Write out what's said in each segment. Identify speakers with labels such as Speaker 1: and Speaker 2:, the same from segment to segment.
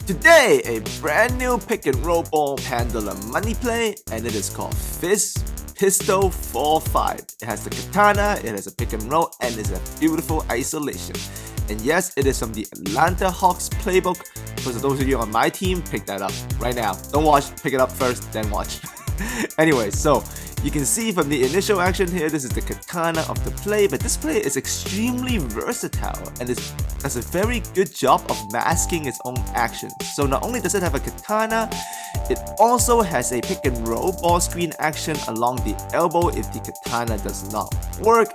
Speaker 1: Today, a brand new pick and roll ball handler money play, and it is called Pistol 4-5. It has the katana, it has a pick and roll, and it's a beautiful isolation. And yes, it is from the Atlanta Hawks playbook. For those of you on my team, pick that up right now. Don't watch, pick it up first, then watch. Anyway, so you can see from the initial action here, this is the katana of the play, but this play is extremely versatile and it does a very good job of masking its own actions. So not only does it have a katana, it also has a pick and roll ball screen action along the elbow if the katana does not work.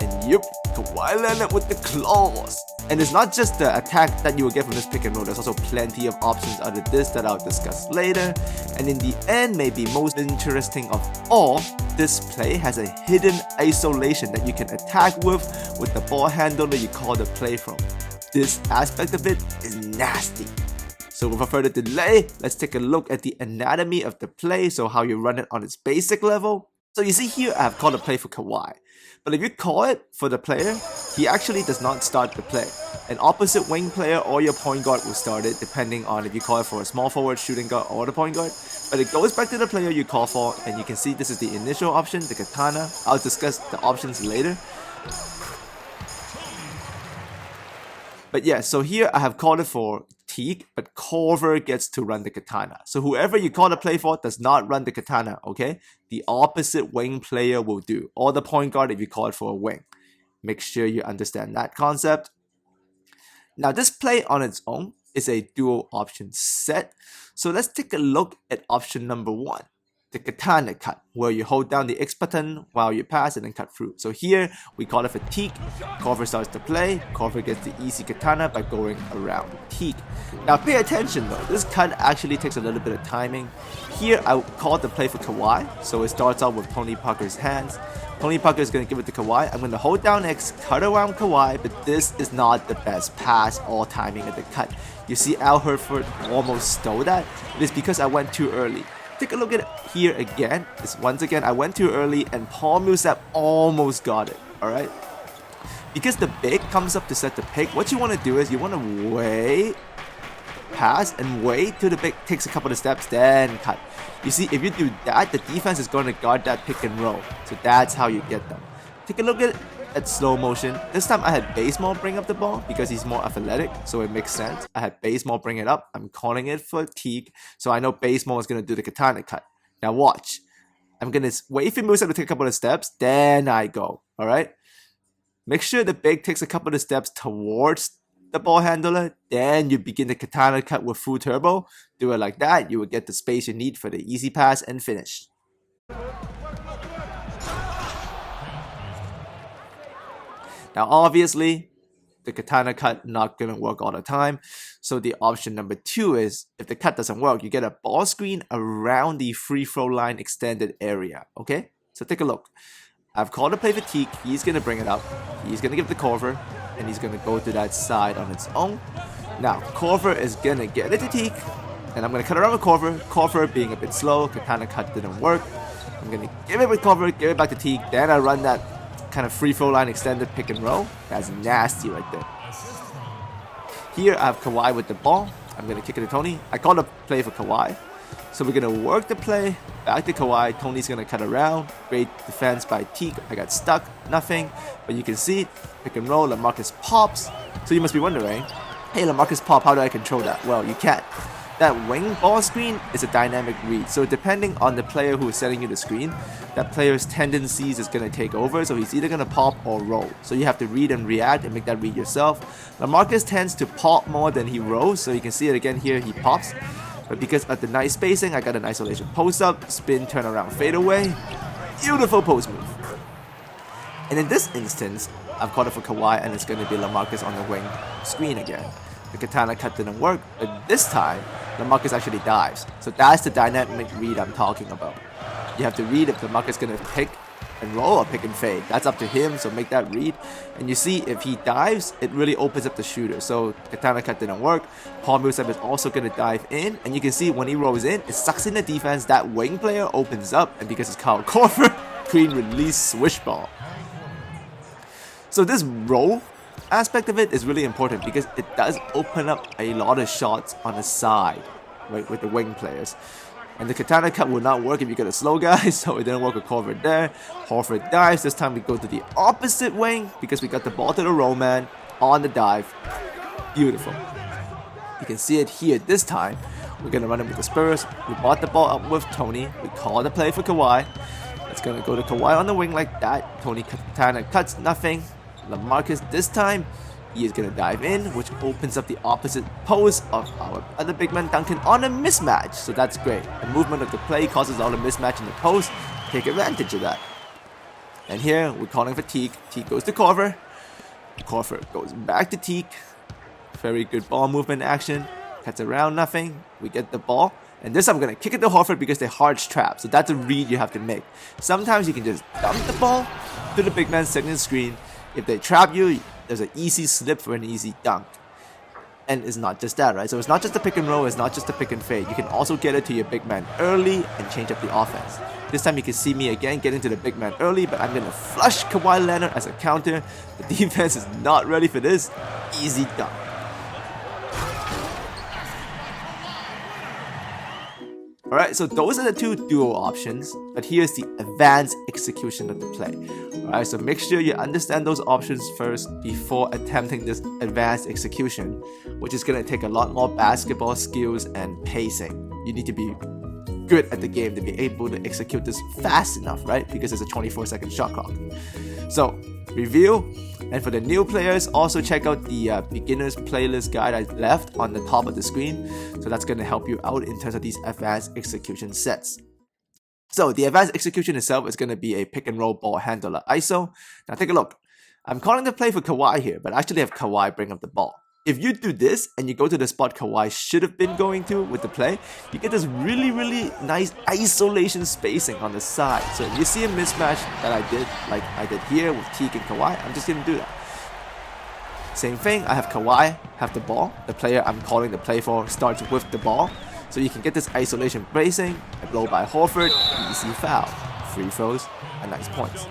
Speaker 1: And yep, Kawhi landed with the claws. And it's not just the attack that you will get from this pick and roll, there's also plenty of options under this that I'll discuss later. And in the end, maybe most interesting of all, this play has a hidden isolation that you can attack with the ball handle that you call the play from. This aspect of it is nasty. So without further delay, let's take a look at the anatomy of the play, so how you run it on its basic level. So you see here I have called a play for Kawhi. But if you call it for the player, he actually does not start the play. An opposite wing player or your point guard will start it, depending on if you call it for a small forward, shooting guard, or the point guard. But it goes back to the player you call for, and you can see this is the initial option, the katana. I'll discuss the options later. But yeah, so here I have called it for Teague, but Corver gets to run the katana. So whoever you call the play for does not run the katana, okay? The opposite wing player will do, or the point guard if you call it for a wing. Make sure you understand that concept. Now this play on its own is a dual option set. So let's take a look at option number 1. The katana cut, where you hold down the X button while you pass and then cut through. So here we call it for Teague. Corver starts the play. Corver gets the easy katana by going around Teague. Now pay attention though, this cut actually takes a little bit of timing. Here I called the play for Kawhi, so it starts out with Tony Parker's hands. Tony Parker is going to give it to Kawhi. I'm going to hold down X, cut around Kawhi, but this is not the best pass or timing of the cut. You see Al Horford almost stole that. It is because I went too early. Take a look at it here again. It's once again I went too early and Paul Millsap almost got it. Alright? Because the big comes up to set the pick, what you want to do is you want to wait, pass, and wait till the big takes a couple of steps, then cut. You see, if you do that, the defense is going to guard that pick and roll. So that's how you get them. Take a look at slow motion. This time I had Baseball bring up the ball because he's more athletic, so it makes sense. I had Baseball bring it up. I'm calling it for Teague, so I know Baseball is going to do the katana cut. Now watch. I'm going to wait for Musa to take a couple of steps, then I go. Alright? Make sure the big takes a couple of steps towards the ball handler, then you begin the katana cut with full turbo. Do it like that, you will get the space you need for the easy pass and finish. Now obviously, the katana cut not gonna work all the time. So the option number 2 is, if the cut doesn't work, you get a ball screen around the free throw line extended area. Okay? So take a look. I've called a play for Teague, he's gonna bring it up. He's gonna give the Corver, and he's gonna go to that side on its own. Now, Corver is gonna get it to Teague, and I'm gonna cut around with Corver. Corver being a bit slow, katana cut didn't work. I'm gonna give it with Corver, give it back to Teague, then I run that kind of free throw line extended pick and roll. That's nasty right there. Here I have Kawhi with the ball. I'm going to kick it to Tony. I called a play for Kawhi. So we're going to work the play. Back to Kawhi. Tony's going to cut around. Great defense by Teague. I got stuck. Nothing. But you can see, pick and roll. LaMarcus pops. So you must be wondering, hey, LaMarcus pop, how do I control that? Well, you can't. That wing ball screen is a dynamic read. So depending on the player who is setting you the screen, that player's tendencies is going to take over. So he's either going to pop or roll. So you have to read and react and make that read yourself. LaMarcus tends to pop more than he rolls. So you can see it again here, he pops. But because of the nice spacing, I got an isolation post up, spin, turn around, fade away. Beautiful post move. And in this instance, I've called it for Kawhi and it's going to be LaMarcus on the wing screen again. The katana cut didn't work, but this time, LaMarcus actually dives. So that's the dynamic read I'm talking about. You have to read if LaMarcus is going to pick and roll or pick and fade. That's up to him, so make that read. And you see, if he dives, it really opens up the shooter. So katana cut didn't work. Paul Millsap is also going to dive in. And you can see when he rolls in, it sucks in the defense. That wing player opens up. And because it's Kyle Korver, clean release swish ball. So this roll aspect of it is really important because it does open up a lot of shots on the side, right, with the wing players. And the Katana cut will not work if you get a slow guy, so it didn't work with Horford there. Horford dives. This time we go to the opposite wing because we got the ball to the roll man on the dive. Beautiful. You can see it here this time. We're going to run it with the Spurs. We bought the ball up with Tony. We call the play for Kawhi. It's going to go to Kawhi on the wing like that. Tony Katana cuts nothing. LaMarcus this time, he is going to dive in, which opens up the opposite post of our other big man Duncan on a mismatch. So that's great. The movement of the play causes all the mismatch in the post. Take advantage of that. And here, we're calling for Teague. Teague goes to Corver. Corver goes back to Teague. Very good ball movement action. Cuts around nothing. We get the ball. And this I'm going to kick it to Horford because they hard trap. So that's a read you have to make. Sometimes you can just dump the ball to the big man's second screen. If they trap you, there's an easy slip for an easy dunk. And it's not just that, right? So it's not just a pick and roll, it's not just a pick and fade. You can also get it to your big man early and change up the offense. This time you can see me again getting to the big man early, but I'm going to flush Kawhi Leonard as a counter. The defense is not ready for this. Easy dunk. Alright, so those are the two duo options, but here's the advanced execution of the play. Alright, so make sure you understand those options first before attempting this advanced execution, which is going to take a lot more basketball skills and pacing. You need to be good at the game to be able to execute this fast enough, right? Because it's a 24-second shot clock. So, review. And for the new players, also check out the beginners playlist guide I left on the top of the screen. So that's going to help you out in terms of these advanced execution sets. So the advanced execution itself is going to be a pick and roll ball handler ISO. Now take a look. I'm calling the play for Kawhi here, but I actually have Kawhi bring up the ball. If you do this and you go to the spot Kawhi should have been going to with the play, you get this really, really nice isolation spacing on the side. So if you see a mismatch that I did, like I did here with Teague and Kawhi, I'm just going to do that. Same thing, I have Kawhi have the ball. The player I'm calling the play for starts with the ball. So you can get this isolation spacing, a blow by Horford, easy foul, free throws, and nice points.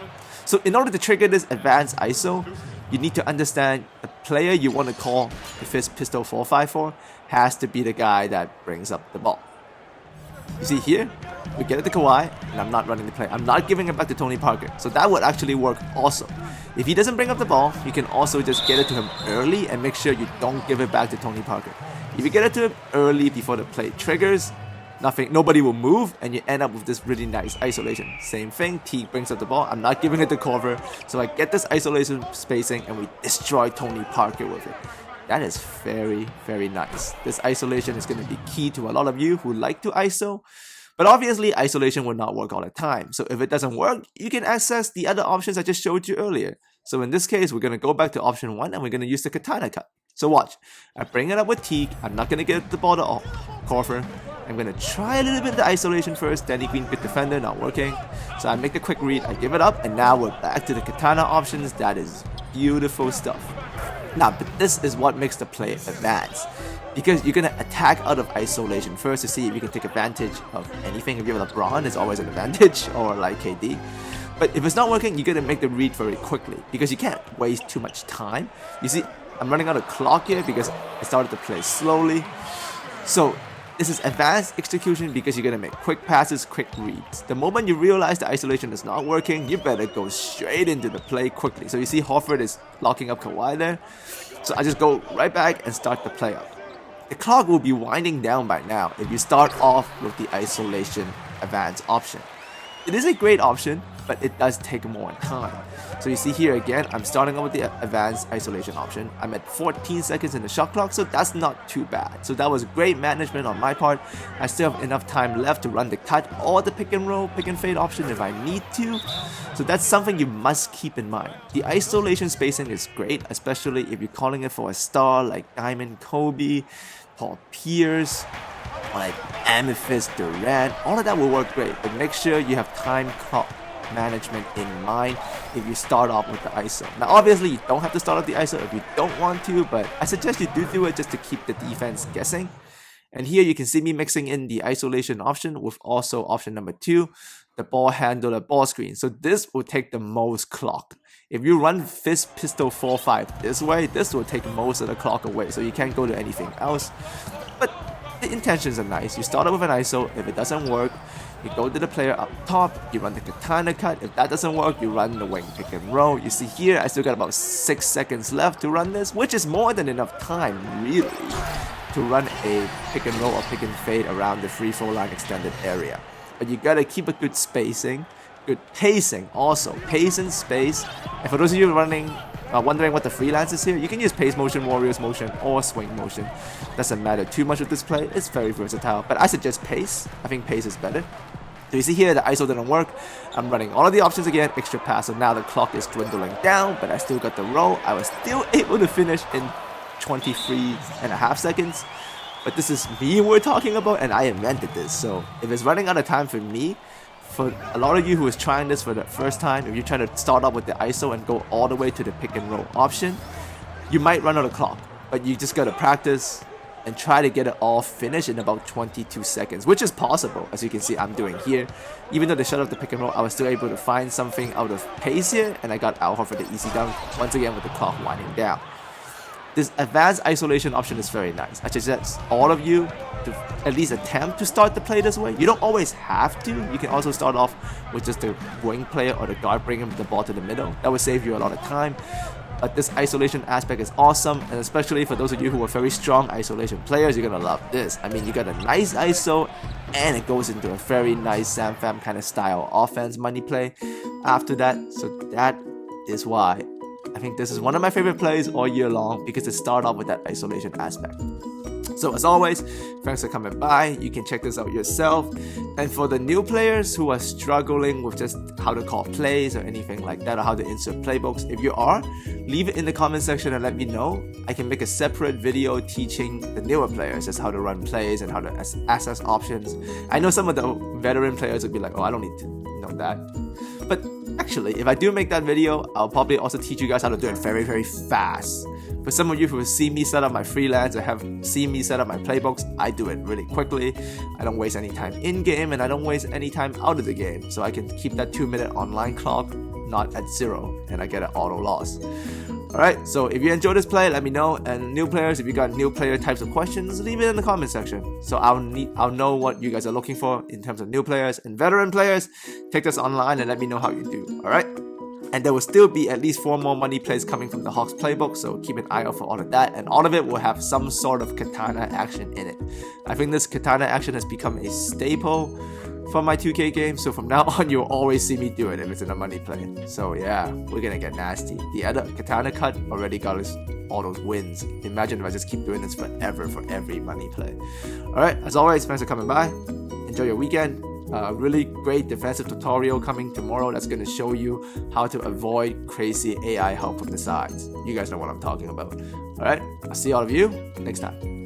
Speaker 1: So in order to trigger this advanced ISO, you need to understand the player you want to call if it's pistol 454 has to be the guy that brings up the ball. You see here, we get it to Kawhi, and I'm not running the play. I'm not giving it back to Tony Parker. So that would actually work also. If he doesn't bring up the ball, you can also just get it to him early and make sure you don't give it back to Tony Parker. If you get it to him early before the play triggers, nobody will move, and you end up with this really nice isolation. Same thing, Teague brings up the ball. I'm not giving it to Corver, so I get this isolation spacing, and we destroy Tony Parker with it. That is very, very nice. This isolation is going to be key to a lot of you who like to ISO, but obviously isolation will not work all the time. So if it doesn't work, you can access the other options I just showed you earlier. So in this case, we're going to go back to option 1, and we're going to use the Katana cut. So watch, I bring it up with Teague. I'm not going to get the ball to Corver. I'm going to try a little bit of the isolation first. Danny Green, good defender, not working. So I make the quick read, I give it up, and now we're back to the Katana options. That is beautiful stuff. Now, but this is what makes the play advanced. Because you're going to attack out of isolation first to see if you can take advantage of anything. If you have LeBron, it's always an advantage, or like KD. But if it's not working, you're going to make the read very quickly. Because you can't waste too much time. You see, I'm running out of clock here because I started to play slowly. So this is advanced execution because you're going to make quick passes, quick reads. The moment you realize the isolation is not working, you better go straight into the play quickly. So you see Horford is locking up Kawhi there. So I just go right back and start the play up. The clock will be winding down by now if you start off with the isolation advanced option. It is a great option, but it does take more time. So you see here again, I'm starting off with the advanced isolation option. I'm at 14 seconds in the shot clock, so that's not too bad. So that was great management on my part. I still have enough time left to run the cut or the pick and roll, pick and fade option if I need to. So that's something you must keep in mind. The isolation spacing is great, especially if you're calling it for a star like Diamond Kobe, Paul Pierce, like Amethyst Durant. All of that will work great, but make sure you have time clock management in mind if you start off with the ISO. Now obviously you don't have to start off the ISO if you don't want to, but I suggest you do it just to keep the defense guessing. And here you can see me mixing in the isolation option with also option number 2, the ball handler ball screen. So this will take the most clock. If you run fist pistol 4-5 this way, this will take most of the clock away, so you can't go to anything else. But the intentions are nice. You start out with an ISO. If it doesn't work, you go to the player up top, you run the Katana cut. If that doesn't work, you run the wing pick and roll. You see here, I still got about 6 seconds left to run this, which is more than enough time, really, to run a pick and roll or pick and fade around the free throw line extended area. But you gotta keep a good spacing, good pacing also. Pace and space. And for those of you wondering what the freelance is here, you can use pace motion, warriors motion, or swing motion. Doesn't matter too much with this play. It's very versatile, but I suggest pace. I think pace is better. So you see here, the ISO didn't work. I'm running all of the options again, extra pass. So now the clock is dwindling down, but I still got the roll. I was still able to finish in 23.5 seconds. But this is me we're talking about, and I invented this. So if it's running out of time for me, for a lot of you who is trying this for the first time, if you're trying to start off with the ISO and go all the way to the pick and roll option, you might run out of clock. But you just gotta practice and try to get it all finished in about 22 seconds, which is possible, as you can see I'm doing here. Even though they shut off the pick and roll, I was still able to find something out of pace here, and I got Alpha for the easy dunk, once again with the clock winding down. This advanced isolation option is very nice. I suggest all of you to at least attempt to start the play this way. You don't always have to. You can also start off with just the wing player or the guard bringing the ball to the middle. That would save you a lot of time. But this isolation aspect is awesome, and especially for those of you who are very strong isolation players, you're gonna love this. I mean, you got a nice ISO, and it goes into a very nice Sam Pham kind of style offense money play after that. So that is why I think this is one of my favorite plays all year long, because it starts off with that isolation aspect. So as always, thanks for coming by. You can check this out yourself. And for the new players who are struggling with just how to call plays or anything like that, or how to insert playbooks, if you are, leave it in the comment section and let me know. I can make a separate video teaching the newer players just how to run plays and how to access options. I know some of the veteran players would be like, oh, I don't need to know that. But actually, if I do make that video, I'll probably also teach you guys how to do it very, very fast. For some of you who have seen me set up my freelance or have seen me set up my playbooks, I do it really quickly. I don't waste any time in-game, and I don't waste any time out of the game. So I can keep that 2-minute online clock not at 0, and I get an auto loss. Alright, so if you enjoyed this play, let me know. And new players, if you got new player types of questions, leave it in the comment section. So I'll know what you guys are looking for in terms of new players and veteran players. Take this online and let me know how you do. Alright? And there will still be at least 4 more money plays coming from the Hawks playbook, so keep an eye out for all of that. And all of it will have some sort of Katana action in it. I think this Katana action has become a staple for my 2K game, so from now on you'll always see me do it if it's in a money play. So yeah, we're gonna get nasty. The other Katana cut already got us all those wins. Imagine if I just keep doing this forever for every money play. Alright, as always, thanks for coming by. Enjoy your weekend. Really great defensive tutorial coming tomorrow that's going to show you how to avoid crazy AI help from the sides. You guys know what I'm talking about. Alright, I'll see all of you next time.